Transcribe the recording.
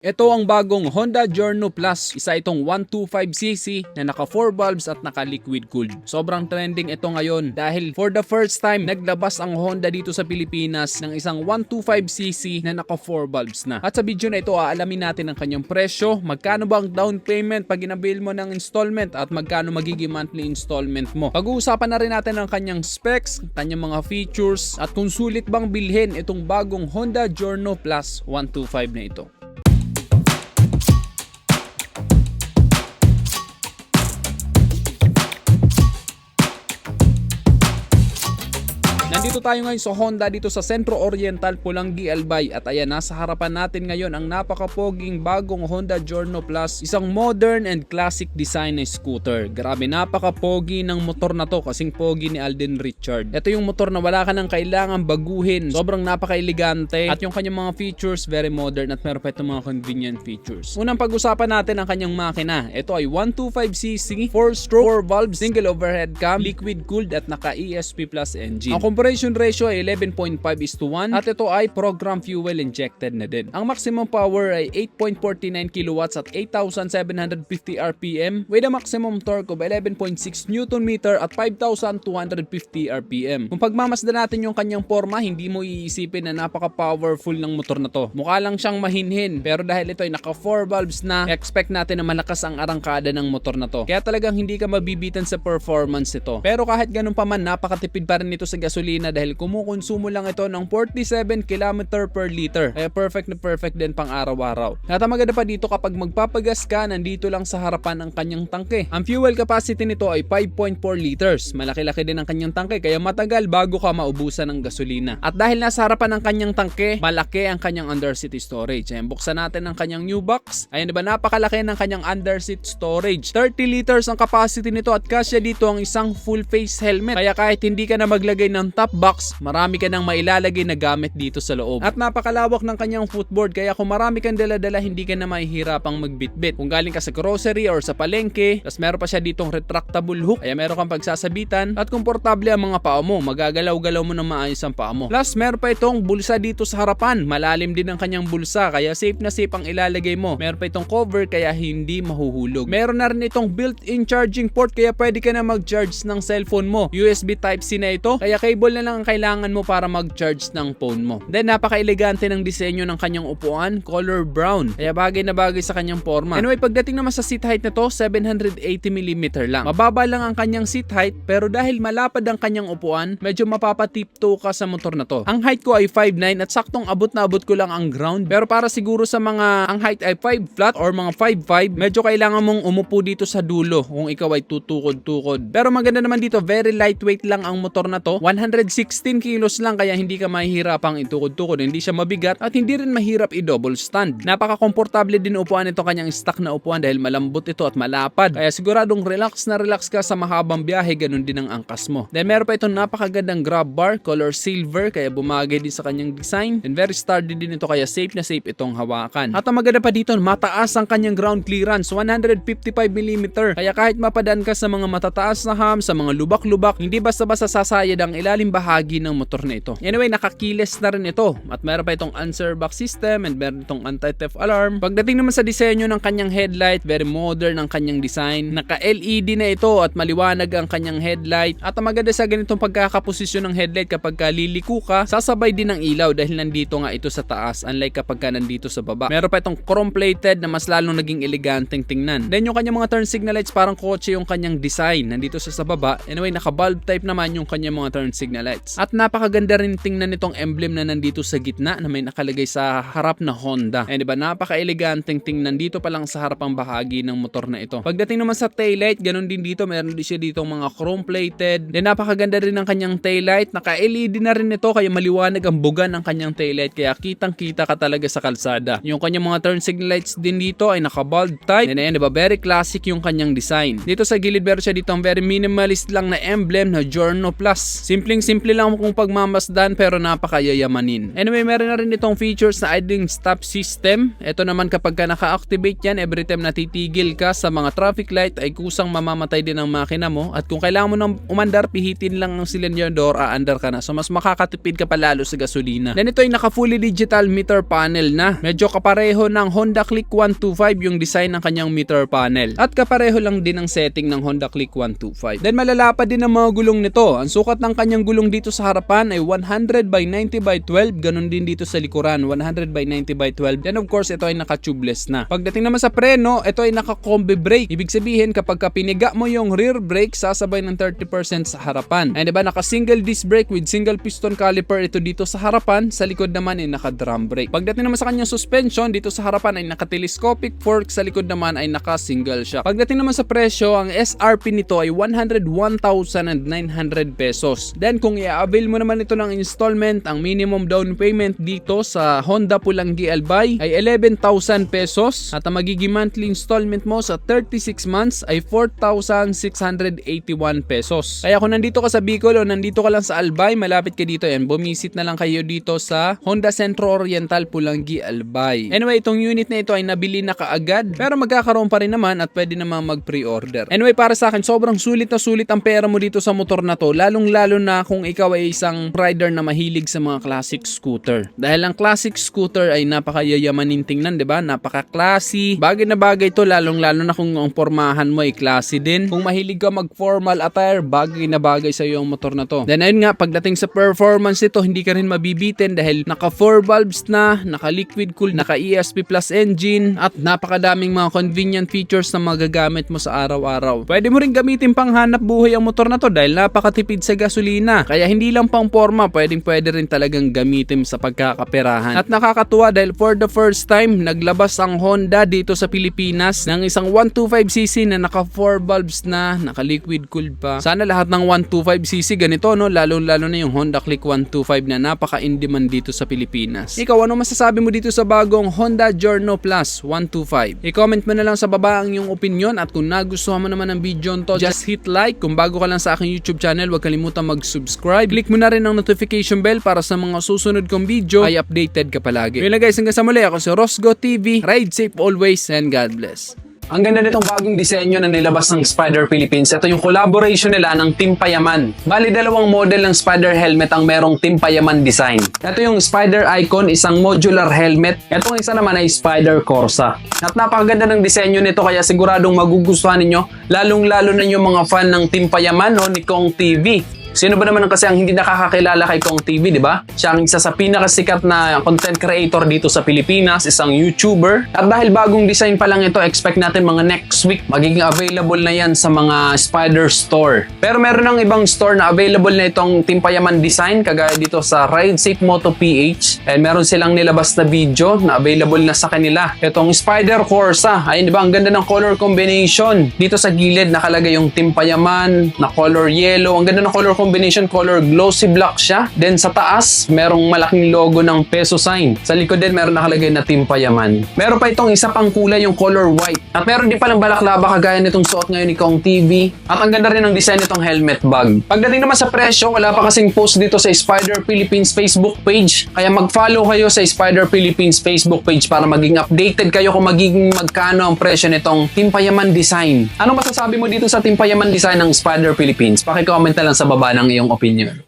Ito ang bagong Honda Giorno Plus. Isa itong 125cc na naka 4 valves at naka liquid cooled. Sobrang trending ito ngayon dahil for the first time naglabas ang Honda dito sa Pilipinas ng isang 125cc na naka 4 valves na. At sa video na ito aalamin natin ang kanyang presyo, magkano ba ang down payment pag inabil mo ng installment at magkano magiging monthly installment mo. Pag-uusapan na rin natin ang kanyang specs, kanyang mga features at kung sulit bang bilhin itong bagong Honda Giorno Plus 125 na ito. Nandito tayo ngayon sa Honda dito sa Centro Oriental, Pulangi, Albay. At ayan, nasa harapan natin ngayon ang napakapoging bagong Honda Giorno Plus. Isang modern and classic design na scooter. Grabe, napakapogi ng motor na to, kasing pogi ni Alden Richard. Ito yung motor na wala ka nang kailangan baguhin. Sobrang napaka-elegante. At yung kanyang mga features, very modern at meron pa itong mga convenient features. Unang pag-usapan natin ang kanyang makina. Ito ay 125cc, 4-stroke, 4-valve, single overhead cam, liquid cooled at naka ESP Plus engine. Ang compression ratio ay 11.5:1 at ito ay program fuel injected na din. Ang maximum power ay 8.49 kilowatts at 8,750 RPM with a maximum torque of 11.6 Nm at 5,250 RPM. Kung pagmamasdan natin yung kanyang forma, hindi mo iisipin na napaka-powerful ng motor na to. Mukha lang siyang mahinhin, pero dahil ito ay naka 4 valves na, expect natin na malakas ang arangkada ng motor na to. Kaya talagang hindi ka mabibitan sa performance nito. Pero kahit ganun pa man, napakatipid pa rin ito sa gasolina dahil kumukonsumo lang ito ng 47 km per liter. Kaya perfect na perfect din pang araw-araw. At ang maganda pa dito, kapag magpapagas ka, nandito lang sa harapan ang kanyang tangke. Ang fuel capacity nito ay 5.4 liters. Malaki-laki din ang kanyang tangke kaya matagal bago ka maubusan ng gasolina. At dahil nasa harapan ang kanyang tangke, malaki ang kanyang underseat storage. Ayan, buksan natin ang kanyang new box. Ayan, diba, napakalaki ng kanyang underseat storage. 30 liters ang capacity nito at kasya dito ang isang full face helmet. Kaya kahit hindi ka na maglagay ng top box, marami ka nang mailalagay na gamit dito sa loob. At napakalawak ng kanyang footboard kaya kung marami kang dala-dala, hindi ka na mahihirapang magbitbit. Kung galing ka sa grocery or sa palengke, tas meron pa siya ditong retractable hook, kaya meron kang pagsasabitan at komportable ang mga paa mo. Magagalaw-galaw mo ng maayos ang paa mo. Plus, meron pa itong bulsa dito sa harapan. Malalim din ang kanyang bulsa kaya safe na safe ang ilalagay mo. Meron pa itong cover kaya hindi mahuhulog. Meron na rin itong built-in charging port kaya pwede ka na mag-charge ng cellphone mo. USB Type-C na ito kaya cable na lang ang kailangan mo para mag-charge ng phone mo. Then napaka-elegante ng disenyo ng kanyang upuan, color brown. Kaya bagay na bagay sa kanyang forma. Anyway, pagdating naman sa seat height na to, 780mm lang. Mababa lang ang kanyang seat height pero dahil malapad ang kanyang upuan, medyo mapapatipto ka sa motor na to. Ang height ko ay 5'9" at saktong abot na abot ko lang ang ground. Pero para siguro sa mga ang height ay 5 flat or mga 5'5", medyo kailangan mong umupo dito sa dulo kung ikaw ay tutukod-tukod. Pero maganda naman dito, very lightweight lang ang motor na to. 116 kilos lang kaya hindi ka mahihirapang itukod-tukod. Hindi siya mabigat at hindi rin mahirap i-double stand. Napaka-komportable din upuan ito, kanyang stock na upuan dahil malambot ito at malapad. Kaya siguradong relax na relax ka sa mahabang biyahe, ganun din ang angkas mo. Then meron pa itong napakagandang grab bar, color silver kaya bumagay din sa kanyang design. And very sturdy din ito kaya safe na safe itong hawakan. At ang maganda pa dito, mataas ang kanyang ground clearance, 155mm. Kaya kahit mapadaan ka sa mga matataas na hump, sa mga lubak-lubak, hindi basta-basta sasayad ang ilalim bahagi ng motor na ito. Anyway, nakakiles na rin ito at meron pa itong answer back system and meron itong anti-theft alarm. Pagdating naman sa disenyo ng kanyang headlight, very modern ang kanyang design. Naka-LED na ito at maliwanag ang kanyang headlight. At ang maganda sa ganitong pagkakaposisyon ng headlight, kapag liliko ka, sasabay din ang ilaw dahil nandito nga ito sa taas, unlike kapag nandito sa baba. Meron pa itong chrome plated na mas lalong naging eleganteng tingnan. Then yung kanyang mga turn signal lights, parang kotse yung kanyang design, nandito sa baba. Anyway, naka-bulb type naman yung kanyang mga turn signal lights. At napakaganda rin tingnan nitong emblem na nandito sa gitna na may nakalagay sa harap na Honda. Eh, diba, napaka-eleganteng tingnan dito pa lang sa harapang bahagi ng motor na ito. Pagdating naman sa taillight, ganun din dito, meron din siya ditong mga chrome plated. Then napakaganda rin ng kanyang taillight. Naka-LED na rin ito kaya maliwanag ang buga ng kanyang taillight kaya kitang-kita ka talaga sa kalsada. Yung kanyang mga turn signal lights din dito ay naka-bulb type. And ayan, diba, very classic yung kanyang design. Dito sa gilid meron siya dito ang very minimalist lang na emblem na Giorno Plus. Simpleng simple lang kung pagmamasdan pero napakayayamanin. Anyway, meron na rin itong features na idling stop system. Ito naman kapag ka naka-activate yan, every time natitigil ka sa mga traffic light ay kusang mamamatay din ang makina mo. At kung kailangan mo nang umandar, pihitin lang ang cylinder door, aandar ka na. So mas makakatipid ka pa lalo sa gasolina. Then ito ay naka-fully digital meter panel na. Medyo kapareho ng Honda Click 125 yung design ng kanyang meter panel. At kapareho lang din ang setting ng Honda Click 125. Then malalapad din ang mga gulong nito. Ang sukat ng kanyang gulong dito sa harapan ay 100 by 90 by 12. Ganon din dito sa likuran, 100 by 90 by 12. Then of course, ito ay naka-tubeless na. Pagdating naman sa preno, ito ay naka-combi brake. Ibig sabihin, kapag piniga mo yung rear brake, sasabay ng 30% sa harapan. And diba, naka-single disc brake with single piston caliper ito dito sa harapan. Sa likod naman ay naka-drum brake. Pagdating naman sa kanyang suspension, dito sa harapan ay naka-telescopic fork. Sa likod naman ay naka-single shock. Pagdating naman sa presyo, ang SRP nito ay 101,900 pesos. Then kung i-avail mo naman ito ng installment, ang minimum down payment dito sa Honda Pulangi Albay ay 11,000 pesos at ang magiging monthly installment mo sa 36 months ay 4,681 pesos. Kaya kung nandito ka sa Bicol o nandito ka lang sa Albay, malapit ka dito yan, bumisit na lang kayo dito sa Honda Centro Oriental Pulangi Albay. Anyway, itong unit na ito ay nabili na kaagad pero magkakaroon pa rin naman at pwede naman mag-pre-order. Anyway, para sa akin, sobrang sulit na sulit ang pera mo dito sa motor na to, lalong-lalo na kung ikaw ay isang rider na mahilig sa mga classic scooter. Dahil ang classic scooter ay napakayayamanin tingnan, 'di ba? Napaka-classy. Bagay na bagay to, lalong-lalo na kung ang pormahan mo ay classy din. Kung mahilig ka mag-formal attire, bagay na bagay sa iyo ang motor na to. Then ayun nga, pagdating sa performance nito, hindi ka rin mabibitin dahil naka 4 valves na, naka liquid cool, naka ESP Plus engine at napakadaming mga convenient features na magagamit mo sa araw-araw. Pwede mo rin gamitin pang hanap buhay ang motor na to dahil napakatipid sa gasolina. Kaya hindi lang pang forma, pwede rin talagang gamitin sa pagkakaperahan. At nakakatuwa dahil for the first time, naglabas ang Honda dito sa Pilipinas ng isang 125cc na naka 4 valves na, naka liquid cooled pa. Sana lahat ng 125cc ganito, no? Lalo-lalo na yung Honda Click 125 na napaka-in-demand dito sa Pilipinas. Ikaw, ano masasabi mo dito sa bagong Honda Giorno Plus 125? I-comment mo na lang sa baba ang iyong opinion at kung nagustuhan mo naman ang video nito, just hit like. Kung bago ka lang sa aking YouTube channel, huwag kalimutan mag-subscribe. Click mo na rin ang notification bell para sa mga susunod kong video ay updated ka palagi. Yun lang guys, hanggang sa muli, ako si Rosgo TV. Ride safe always and God bless. Ang ganda nitong bagong disenyo na nilabas ng Spider Philippines. Ito yung collaboration nila ng Team Payaman. Bali, dalawang model ng Spider helmet ang merong Team Payaman design. Ito yung Spider Icon, isang modular helmet. Itong isa naman ay Spider Corsa. At napakaganda ng disenyo nito kaya siguradong magugustuhan ninyo, lalong-lalo na yung mga fan ng Team Payaman o ni Kong TV. Sino ba naman kasi ang hindi nakakakilala kay Kong TV, di ba? Siya ang isa sa pinakasikat na content creator dito sa Pilipinas, isang YouTuber. At dahil bagong design pa lang ito, expect natin mga next week magiging available na yan sa mga Spider Store. Pero meron ng ibang store na available na itong Team Payaman design, kagaya dito sa Ride Safe Moto PH. And meron silang nilabas na video na available na sa kanila. Itong Spider Corsa, ayun di ba? Ang ganda ng color combination. Dito sa gilid nakalagay yung Team Payaman na color yellow. Ang ganda ng color combination, color glossy black siya. Then sa taas, merong malaking logo ng peso sign. Sa likod din, meron nakalagay na Team Payaman. Meron pa itong isa pang kulay, yung color white. At meron din palang balaklava kagaya nitong suot ngayon ni Kong TV. At ang ganda rin ng design nitong helmet bag. Pagdating naman sa presyo, wala pa kasing post dito sa Spider Philippines Facebook page. Kaya mag-follow kayo sa Spider Philippines Facebook page para maging updated kayo kung magiging magkano ang presyo nitong Team Payaman design. Ano masasabi mo dito sa Team Payaman design ng Spider Philippines? Paki-comment na lang sa baba ng iyong opinion.